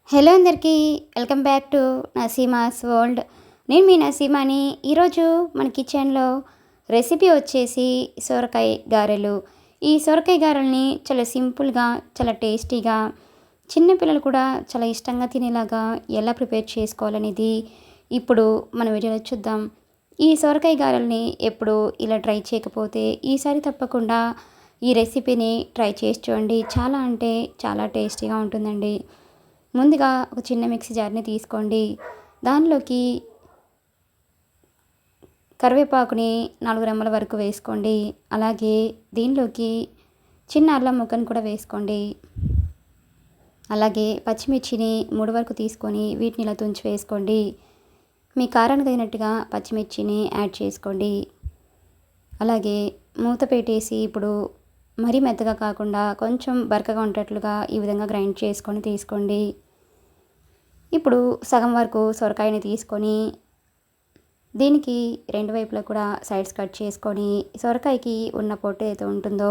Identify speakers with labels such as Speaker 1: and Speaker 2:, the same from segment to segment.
Speaker 1: Hello అందరికీ welcome back to Naseema's world. నేను మీ నసీమాని. ఈరోజు మన కిచెన్లో రెసిపీ వచ్చేసి సొరకాయ గారెలు. ఈ సొరకాయ గారెల్ని చాలా సింపుల్గా, చాలా టేస్టీగా, చిన్నపిల్లలు కూడా చాలా ఇష్టంగా తినేలాగా ఎలా ప్రిపేర్ చేసుకోవాలనేది ఇప్పుడు మన వీడియోలో చూద్దాం. ఈ సొరకాయ గారెల్ని ఎప్పుడు ఇలా ట్రై చేయకపోతే ఈసారి తప్పకుండా ఈ రెసిపీని ట్రై చేసి చూడండి. చాలా అంటే చాలా టేస్టీగా ఉంటుందండి. ముందుగా ఒక చిన్న మిక్సీ జార్ని తీసుకోండి. దానిలోకి కరివేపాకుని 4 రెమ్మల వరకు వేసుకోండి. అలాగే దీనిలోకి చిన్న అల్లం ముక్కను కూడా వేసుకోండి. అలాగే పచ్చిమిర్చిని 3 వరకు తీసుకొని వీటిని ఇలా తుంచి వేసుకోండి. మీ కారానికి తగినట్టుగా పచ్చిమిర్చిని యాడ్ చేసుకోండి. అలాగే మూత పెట్టేసి ఇప్పుడు మరీ మెత్తగా కాకుండా కొంచెం బరకగా ఉండేట్లుగా ఈ విధంగా గ్రైండ్ చేసుకొని తీసుకోండి. ఇప్పుడు సగం వరకు సొరకాయని తీసుకొని దీనికి రెండు వైపులా కూడా సైడ్స్ కట్ చేసుకొని సొరకాయకి ఉన్న పొట్టు ఏదైతే ఉంటుందో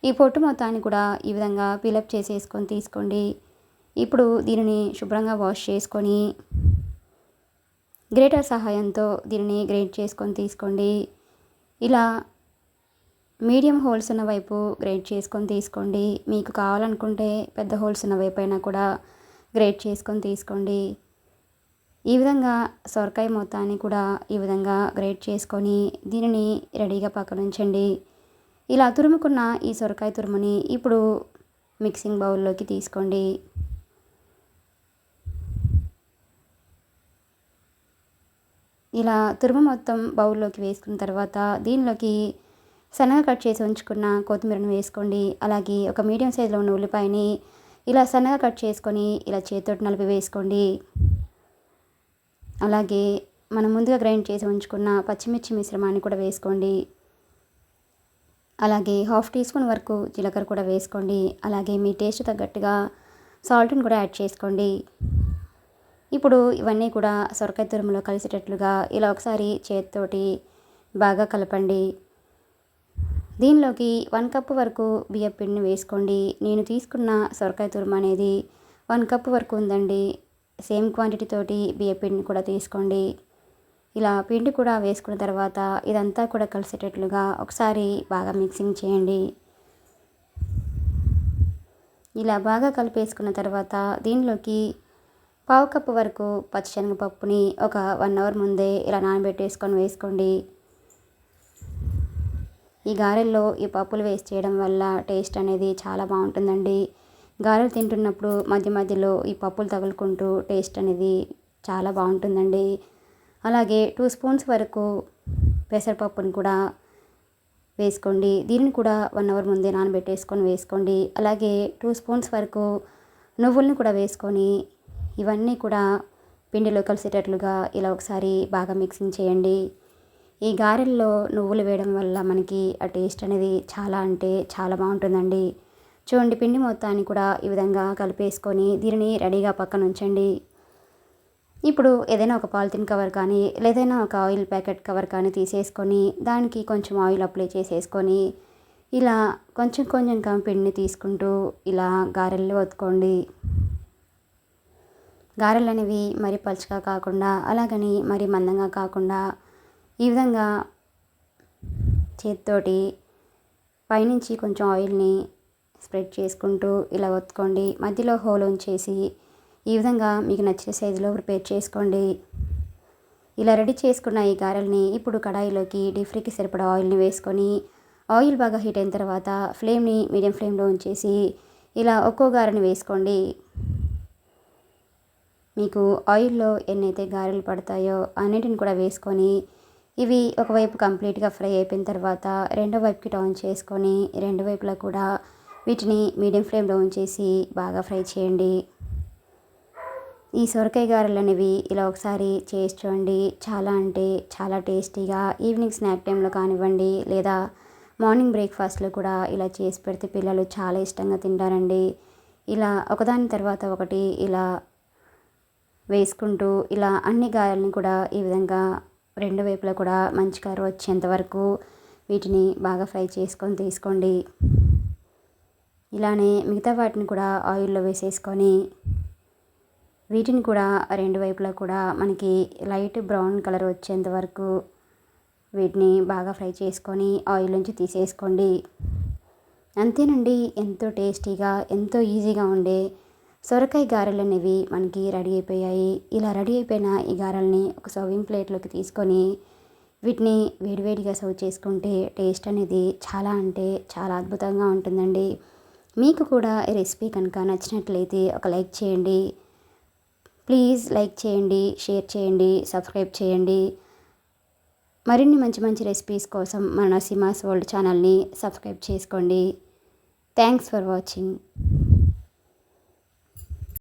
Speaker 1: ఈ పొట్టు మొత్తాన్ని కూడా ఈ విధంగా పీలప్ చేసేసుకొని తీసుకోండి. ఇప్పుడు దీనిని శుభ్రంగా వాష్ చేసుకొని గ్రేటర్ సహాయంతో దీనిని గ్రేట్ చేసుకొని తీసుకోండి. ఇలా మీడియం హోల్స్ ఉన్న వైపు గ్రేట్ చేసుకొని తీసుకోండి. మీకు కావాలనుకుంటే పెద్ద హోల్స్ ఉన్న వైపు అయినా కూడా గ్రేట్ చేసుకొని తీసుకోండి. ఈ విధంగా సొరకాయ మొత్తాన్ని కూడా ఈ విధంగా గ్రేట్ చేసుకొని దీనిని రెడీగా పక్కన ఉంచండి. ఇలా తురుముకున్న ఈ సొరకాయ తురుముని ఇప్పుడు మిక్సింగ్ బౌల్లోకి తీసుకోండి. ఇలా తురుము మొత్తం బౌల్లోకి వేసుకున్న తర్వాత దీనిలోకి సన్నగా కట్ చేసి ఉంచుకున్న కొత్తిమీరను వేసుకోండి. అలాగే ఒక మీడియం సైజులో ఉన్న ఉల్లిపాయని ఇలా సన్నగా కట్ చేసుకొని ఇలా చేతితోటి నలిపి వేసుకోండి. అలాగే మనం ముందుగా గ్రైండ్ చేసి ఉంచుకున్న పచ్చిమిర్చి మిశ్రమాన్ని కూడా వేసుకోండి. అలాగే 1/2 టీ స్పూన్ వరకు జీలకర్ర కూడా వేసుకోండి. అలాగే మీ టేస్ట్ తగ్గట్టుగా సాల్ట్ని కూడా యాడ్ చేసుకోండి. ఇప్పుడు ఇవన్నీ కూడా సొరకాయ తురుములో కలిసేటట్లుగా ఇలా ఒకసారి చేతితోటి బాగా కలపండి. దీనిలోకి 1 కప్పు వరకు బియ్యం పిండిని వేసుకోండి. నేను తీసుకున్న సొరకాయ తురుము అనేది 1 కప్పు వరకు ఉందండి. సేమ్ క్వాంటిటీ తోటి బియ్యం పిండిని కూడా తీసుకోండి. ఇలా పిండి కూడా వేసుకున్న తర్వాత ఇదంతా కూడా కలిసేటట్లుగా ఒకసారి బాగా మిక్సింగ్ చేయండి. ఇలా బాగా కలిపేసుకున్న తర్వాత దీనిలోకి 1/2 కప్పు వరకు పచ్చిశనగపప్పుని ఒక 1 అవర్ ముందే ఇలా నానబెట్టేసుకొని వేసుకోండి. ఈ గారెల్లో ఈ పప్పులు వేస్ట్ చేయడం వల్ల టేస్ట్ అనేది చాలా బాగుంటుందండి. గారెలు తింటున్నప్పుడు మధ్య మధ్యలో ఈ పప్పులు తగులుకుంటూ టేస్ట్ అనేది చాలా బాగుంటుందండి. అలాగే 2 స్పూన్స్ వరకు పెసరపప్పుని కూడా వేసుకోండి. దీనిని కూడా 1 అవర్ ముందే నానబెట్టేసుకొని వేసుకోండి. అలాగే 2 స్పూన్స్ వరకు నువ్వుల్ని కూడా వేసుకొని ఇవన్నీ కూడా పిండిలో కలిసేటట్లుగా ఇలా ఒకసారి బాగా మిక్సింగ్ చేయండి. ఈ గారెల్లో నువ్వులు వేయడం వల్ల మనకి ఆ టేస్ట్ అనేది చాలా అంటే చాలా బాగుంటుందండి. చూడండి, పిండి మొత్తాన్ని కూడా ఈ విధంగా కలిపేసుకొని దీనిని రెడీగా పక్కన ఉంచండి. ఇప్పుడు ఏదైనా ఒక పాలిథిన్ కవర్ కానీ లేదైనా ఒక ఆయిల్ ప్యాకెట్ కవర్ కానీ తీసేసుకొని దానికి కొంచెం ఆయిల్ అప్లై చేసేసుకొని ఇలా కొంచెం కొంచెం పిండిని తీసుకుంటూ ఇలా గారెలు ఒత్తుకోండి. గారెలు అనేవి మరీ పలుచగా కాకుండా అలాగని మరీ మందంగా కాకుండా ఈ విధంగా చేతితోటి పైనుంచి కొంచెం ఆయిల్ని స్ప్రెడ్ చేసుకుంటూ ఇలా ఒత్తుకోండి. మధ్యలో హోల్ ఉంచేసి ఈ విధంగా మీకు నచ్చిన సైజులో ప్రిపేర్ చేసుకోండి. ఇలా రెడీ చేసుకున్న ఈ గారెల్ని ఇప్పుడు కడాయిలోకి డీప్ ఫ్రైకి సరిపడా ఆయిల్ని వేసుకొని ఆయిల్ బాగా హీట్ అయిన తర్వాత ఫ్లేమ్ని మీడియం ఫ్లేమ్లో ఉంచేసి ఇలా ఒక్కో గారెని వేసుకోండి. మీకు ఆయిల్లో ఎన్నైతే గారెలు పడతాయో అన్నిటిని కూడా వేసుకొని ఇవి ఒకవైపు కంప్లీట్గా ఫ్రై అయిపోయిన తర్వాత రెండో వైపుకి టర్న్ చేసుకొని రెండు వైపులా కూడా వీటిని మీడియం ఫ్లేమ్లో ఉంచేసి బాగా ఫ్రై చేయండి. ఈ సొరకాయ గారెలు అనేవి ఇలా ఒకసారి చేసి చూడండి. చాలా అంటే చాలా టేస్టీగా ఈవినింగ్ స్నాక్ టైంలో కానివ్వండి లేదా మార్నింగ్ బ్రేక్ఫాస్ట్లో కూడా ఇలా చేసి పెడితే పిల్లలు చాలా ఇష్టంగా తింటారండి. ఇలా ఒకదాని తర్వాత ఒకటి ఇలా వేసుకుంటూ ఇలా అన్ని గారెల్ని కూడా ఈ విధంగా రెండు వైపులా కూడా మంచి కలర్ వచ్చేంత వరకు వీటిని బాగా ఫ్రై చేసుకొని తీసుకోండి. ఇలానే మిగతా వాటిని కూడా ఆయిల్లో వేసేసుకొని వీటిని కూడా రెండు వైపులా కూడా మనకి లైట్ బ్రౌన్ కలర్ వచ్చేంత వరకు వీటిని బాగా ఫ్రై చేసుకొని ఆయిల్ నుంచి తీసేసుకోండి. అంతేనండి, ఎంతో టేస్టీగా ఎంతో ఈజీగా ఉండే సొరకాయ గారెలు అనేవి మనకి రెడీ అయిపోయాయి. ఇలా రెడీ అయిపోయిన ఈ గారెల్ని ఒక సర్వింగ్ ప్లేట్లోకి తీసుకొని వీటిని వేడివేడిగా సర్వ్ చేసుకుంటే టేస్ట్ అనేది చాలా అంటే చాలా అద్భుతంగా ఉంటుందండి. మీకు కూడా ఈ రెసిపీ కనుక నచ్చినట్లయితే ఒక లైక్ చేయండి. ప్లీజ్ లైక్ చేయండి, షేర్ చేయండి, సబ్స్క్రైబ్ చేయండి. మరిన్ని మంచి మంచి రెసిపీస్ కోసం మన నరసింహాస్ వరల్డ్ ఛానల్ని సబ్స్క్రైబ్ చేసుకోండి. Thanks for watching.